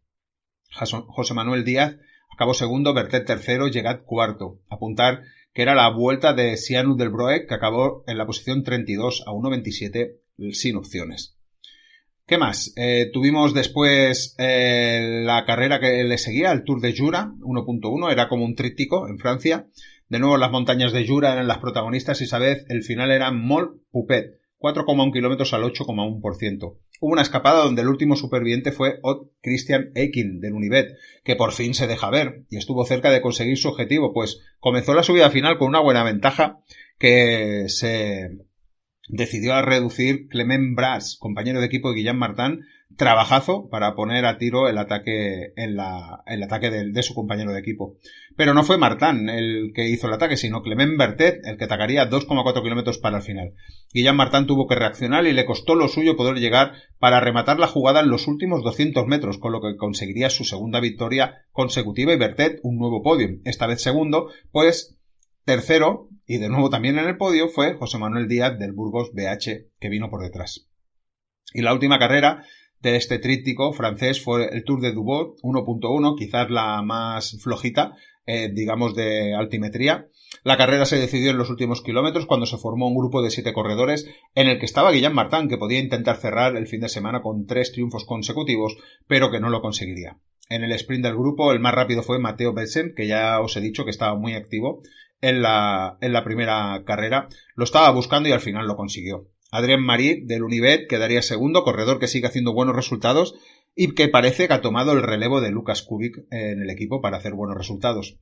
José Manuel Díaz acabó segundo, Bertet tercero, Llegat cuarto. Apuntar que era la vuelta de Sihanouk del Broek, que acabó en la posición 32 a 1.27 sin opciones. ¿Qué más? Tuvimos después la carrera que le seguía, el Tour de Jura 1.1, era como un tríptico en Francia. De nuevo las montañas de Jura eran las protagonistas y esa vez el final era Mol-Poupet, 4,1 kilómetros al 8,1%. Hubo una escapada donde el último superviviente fue Odd Christian Eiking del Unibet, que por fin se deja ver y estuvo cerca de conseguir su objetivo, pues comenzó la subida final con una buena ventaja que se decidió a reducir Clement Bras, compañero de equipo de Guillaume Martin, trabajazo para poner a tiro el ataque de su compañero de equipo. Pero no fue Martin el que hizo el ataque, sino Clement Bertet, el que atacaría 2,4 kilómetros para el final. Guillaume Martin tuvo que reaccionar y le costó lo suyo poder llegar para rematar la jugada en los últimos 200 metros, con lo que conseguiría su segunda victoria consecutiva y Bertet un nuevo podio. Esta vez segundo, pues tercero, y de nuevo también en el podio, fue José Manuel Díaz del Burgos BH, que vino por detrás. Y la última carrera de este tríptico francés fue el Tour de Dubot 1.1, quizás la más flojita, digamos, de altimetría. La carrera se decidió en los últimos kilómetros cuando se formó un grupo de 7 corredores en el que estaba Guillaume Martin, que podía intentar cerrar el fin de semana con 3 triunfos consecutivos, pero que no lo conseguiría. En el sprint del grupo el más rápido fue Matteo Bessem, que ya os he dicho que estaba muy activo en la primera carrera. Lo estaba buscando y al final lo consiguió. Adrien Marie del Unibet quedaría segundo, corredor que sigue haciendo buenos resultados y que parece que ha tomado el relevo de Lukas Kubik en el equipo para hacer buenos resultados.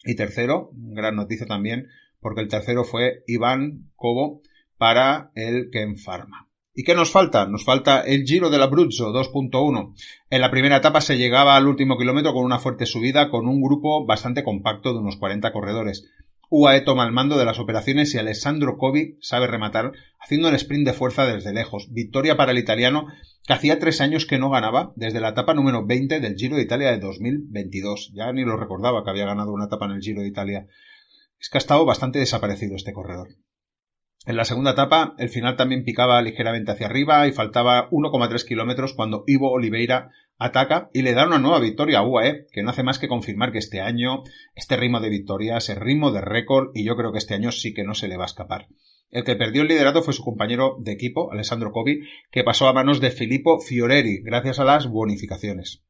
Y tercero, gran noticia también, porque el tercero fue Iván Cobo para el Ken Pharma. ¿Y qué nos falta? Nos falta el Giro de l'Abruzzo 2.1. En la primera etapa se llegaba al último kilómetro con una fuerte subida con un grupo bastante compacto de unos 40 corredores. UAE toma el mando de las operaciones y Alessandro Covi sabe rematar haciendo un sprint de fuerza desde lejos. Victoria para el italiano que hacía 3 años que no ganaba desde la etapa número 20 del Giro de Italia de 2022. Ya ni lo recordaba que había ganado una etapa en el Giro de Italia. Es que ha estado bastante desaparecido este corredor. En la segunda etapa, el final también picaba ligeramente hacia arriba y faltaba 1,3 kilómetros cuando Ivo Oliveira ataca y le da una nueva victoria a UAE, que no hace más que confirmar que este año, este ritmo de victorias, el ritmo de récord, y yo creo que este año sí que no se le va a escapar. El que perdió el liderato fue su compañero de equipo, Alessandro Covi, que pasó a manos de Filippo Fioreri, gracias a las bonificaciones.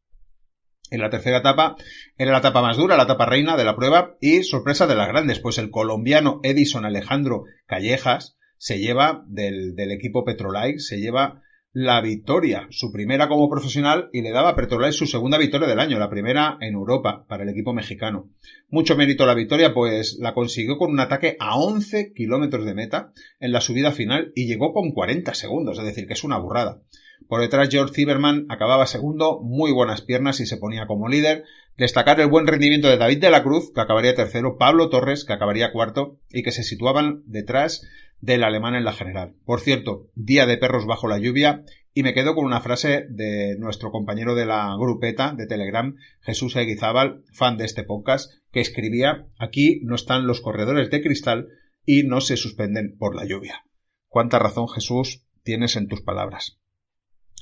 En la tercera etapa era la etapa más dura, la etapa reina de la prueba y sorpresa de las grandes, pues el colombiano Edison Alejandro Callejas se lleva del equipo Petrolite, se lleva la victoria, su primera como profesional y le daba a Petrolite su segunda victoria del año, la primera en Europa para el equipo mexicano. Mucho mérito la victoria, pues la consiguió con un ataque a 11 kilómetros de meta en la subida final y llegó con 40 segundos, es decir, que es una burrada. Por detrás George Zimmerman acababa segundo, muy buenas piernas y se ponía como líder. Destacar el buen rendimiento de David de la Cruz, que acabaría tercero, Pablo Torres, que acabaría cuarto y que se situaban detrás del alemán en la general. Por cierto, día de perros bajo la lluvia y me quedo con una frase de nuestro compañero de la grupeta de Telegram, Jesús Eguizábal, fan de este podcast, que escribía: aquí no están los corredores de cristal y no se suspenden por la lluvia. Cuánta razón, Jesús, tienes en tus palabras.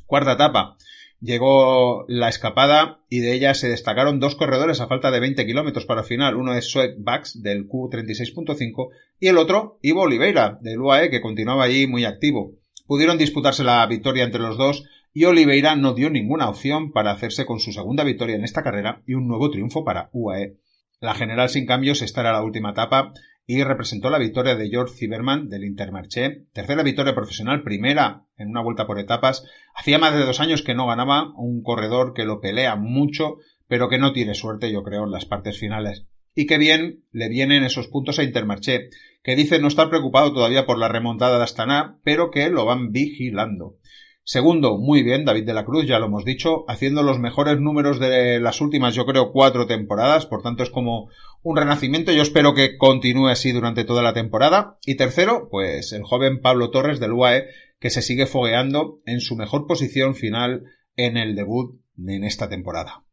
Cuarta etapa. Llegó la escapada y de ella se destacaron 2 corredores a falta de 20 kilómetros para el final. Uno es Zoe Bax del Q36.5 y el otro Ivo Oliveira del UAE, que continuaba allí muy activo. Pudieron disputarse la victoria entre los dos y Oliveira no dio ninguna opción para hacerse con su segunda victoria en esta carrera y un nuevo triunfo para UAE. La general sin cambios, esta era la última etapa y representó la victoria de George Zimmerman del Intermarché, tercera victoria profesional, primera en una vuelta por etapas. Hacía más de 2 años que no ganaba un corredor que lo pelea mucho, pero que no tiene suerte, yo creo, en las partes finales. Y que bien le vienen esos puntos a Intermarché, que dice no estar preocupado todavía por la remontada de Astana, pero que lo van vigilando. Segundo, muy bien, David de la Cruz, ya lo hemos dicho, haciendo los mejores números de las últimas, yo creo, 4 temporadas, por tanto es como un renacimiento, yo espero que continúe así durante toda la temporada. Y tercero, pues el joven Pablo Torres del UAE, que se sigue fogueando en su mejor posición final en el debut en esta temporada.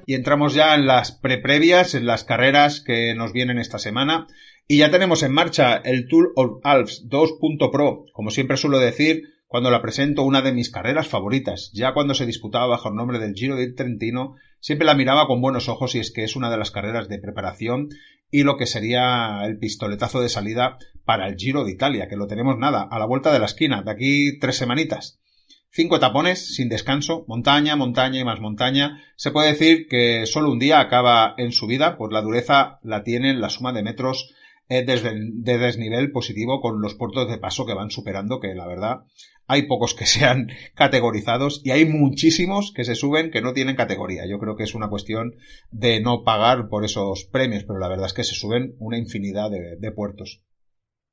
Y entramos ya en las previas, en las carreras que nos vienen esta semana. Y ya tenemos en marcha el Tour of Alps 2.pro. Como siempre suelo decir, cuando la presento, una de mis carreras favoritas. Ya cuando se disputaba bajo el nombre del Giro del Trentino, siempre la miraba con buenos ojos y es que es una de las carreras de preparación y lo que sería el pistoletazo de salida para el Giro de Italia, que lo tenemos nada, a la vuelta de la esquina, de aquí 3 semanitas. 5 etapones, sin descanso, montaña, montaña y más montaña. Se puede decir que solo un día acaba en subida, pues la dureza la tienen la suma de metros de desnivel positivo con los puertos de paso que van superando, que la verdad hay pocos que sean categorizados y hay muchísimos que se suben que no tienen categoría. Yo creo que es una cuestión de no pagar por esos premios, pero la verdad es que se suben una infinidad de puertos.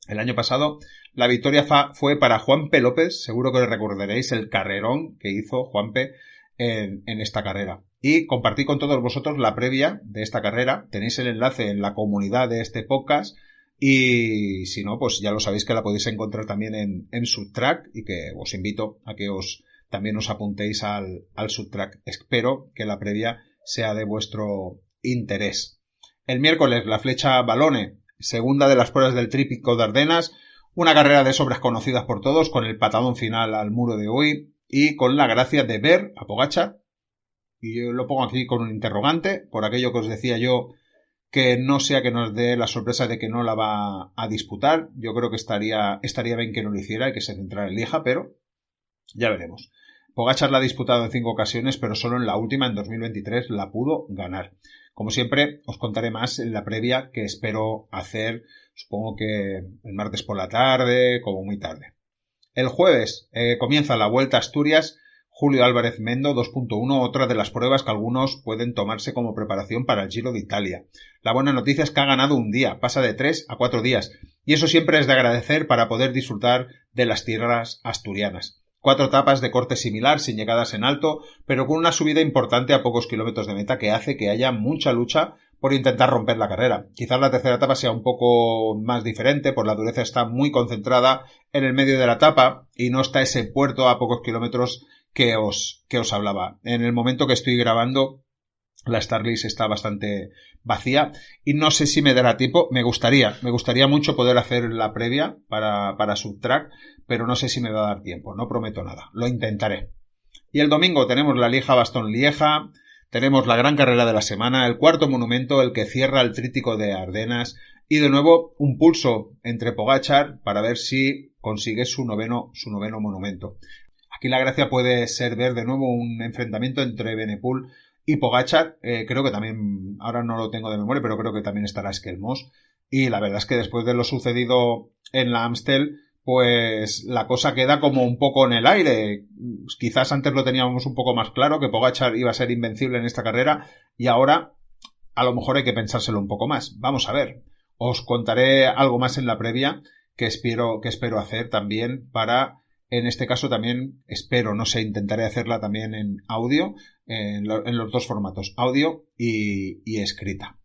El año pasado la victoria fue para Juanpe López, seguro que le recordaréis el carrerón que hizo Juanpe en esta carrera. Y compartí con todos vosotros la previa de esta carrera, tenéis el enlace en la comunidad de este podcast y si no, pues ya lo sabéis que la podéis encontrar también en Subtrack y que os invito a que también os apuntéis al Subtrack. Espero que la previa sea de vuestro interés. El miércoles la Flecha Valone, segunda de las pruebas del Tríptico de Ardenas, una carrera de sobras conocidas por todos, con el patadón final al muro de hoy y con la gracia de ver a Pogačar, y yo lo pongo aquí con un interrogante, por aquello que os decía yo, que no sea que nos dé la sorpresa de que no la va a disputar. Yo creo que estaría bien que no lo hiciera y que se centrara en Lieja, pero ya veremos. Pogačar la ha disputado en 5 ocasiones, pero solo en la última, en 2023, la pudo ganar. Como siempre, os contaré más en la previa que espero hacer, supongo que el martes por la tarde, como muy tarde. El jueves comienza la Vuelta a Asturias, Julio Álvarez Mendo 2.1, otra de las pruebas que algunos pueden tomarse como preparación para el Giro de Italia. La buena noticia es que ha ganado un día, pasa de 3 a 4 días, y eso siempre es de agradecer para poder disfrutar de las tierras asturianas. 4 etapas de corte similar, sin llegadas en alto, pero con una subida importante a pocos kilómetros de meta que hace que haya mucha lucha por intentar romper la carrera. Quizás la tercera etapa sea un poco más diferente, por la dureza está muy concentrada en el medio de la etapa y no está ese puerto a pocos kilómetros que os hablaba. En el momento que estoy grabando, la Starlist está bastante vacía y no sé si me dará tiempo. Me gustaría mucho poder hacer la previa para Subtrack, pero no sé si me va a dar tiempo, no prometo nada, lo intentaré. Y el domingo tenemos la Lieja-Bastogne-Lieja, tenemos la gran carrera de la semana, el cuarto monumento, el que cierra el Tríptico de Ardenas, y de nuevo un pulso entre Pogačar para ver si consigue su noveno monumento. Aquí la gracia puede ser ver de nuevo un enfrentamiento entre Benepul y Pogačar. Creo que también, ahora no lo tengo de memoria, pero creo que también estará Skelmos. Y la verdad es que después de lo sucedido en la Amstel, pues la cosa queda como un poco en el aire. Quizás antes lo teníamos un poco más claro, que Pogačar iba a ser invencible en esta carrera, y ahora a lo mejor hay que pensárselo un poco más. Vamos a ver. Os contaré algo más en la previa que espero hacer también para... En este caso también espero, no sé, intentaré hacerla también en audio, en los dos formatos, audio y escrita.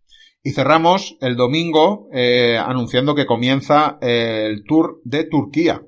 Y cerramos el domingo anunciando que comienza el Tour de Turquía,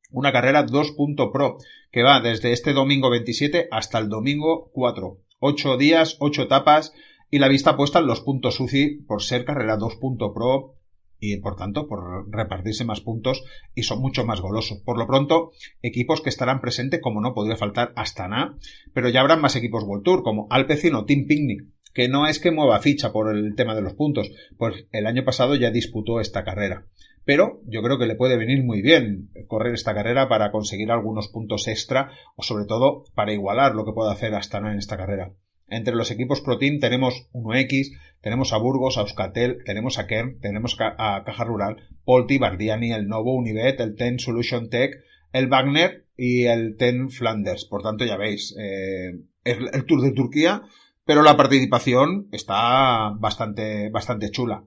una carrera 2.pro que va desde este domingo 27 hasta el domingo 4. 8 días, 8 etapas y la vista puesta en los puntos UCI por ser carrera 2.pro y por tanto por repartirse más puntos y son mucho más golosos. Por lo pronto, equipos que estarán presentes, como no podría faltar, Astana, pero ya habrán más equipos World Tour como Alpecin o Team Picnic, que no es que mueva ficha por el tema de los puntos, pues el año pasado ya disputó esta carrera. Pero yo creo que le puede venir muy bien correr esta carrera para conseguir algunos puntos extra o sobre todo para igualar lo que pueda hacer Astana en esta carrera. Entre los equipos Pro Team tenemos 1X, tenemos a Burgos, a Euskaltel, tenemos a Kern, tenemos a Caja Rural, Polti, Bardiani, el Novo, Univet, el TEN Solution Tech, el Wagner y el TEN Flanders. Por tanto, ya veis, es el Tour de Turquía, pero la participación está bastante chula.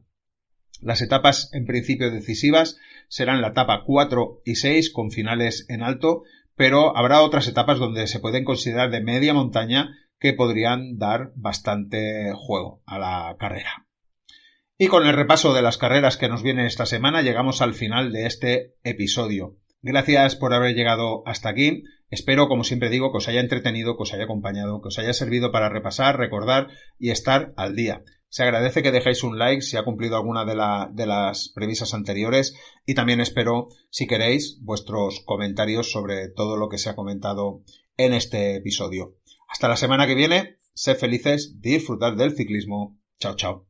Las etapas en principio decisivas serán la etapa 4 y 6 con finales en alto, pero habrá otras etapas donde se pueden considerar de media montaña que podrían dar bastante juego a la carrera. Y con el repaso de las carreras que nos vienen esta semana llegamos al final de este episodio. Gracias por haber llegado hasta aquí. Espero, como siempre digo, que os haya entretenido, que os haya acompañado, que os haya servido para repasar, recordar y estar al día. Se agradece que dejéis un like si ha cumplido alguna de las premisas anteriores y también espero, si queréis, vuestros comentarios sobre todo lo que se ha comentado en este episodio. Hasta la semana que viene, sed felices, disfrutad del ciclismo. Chao, chao.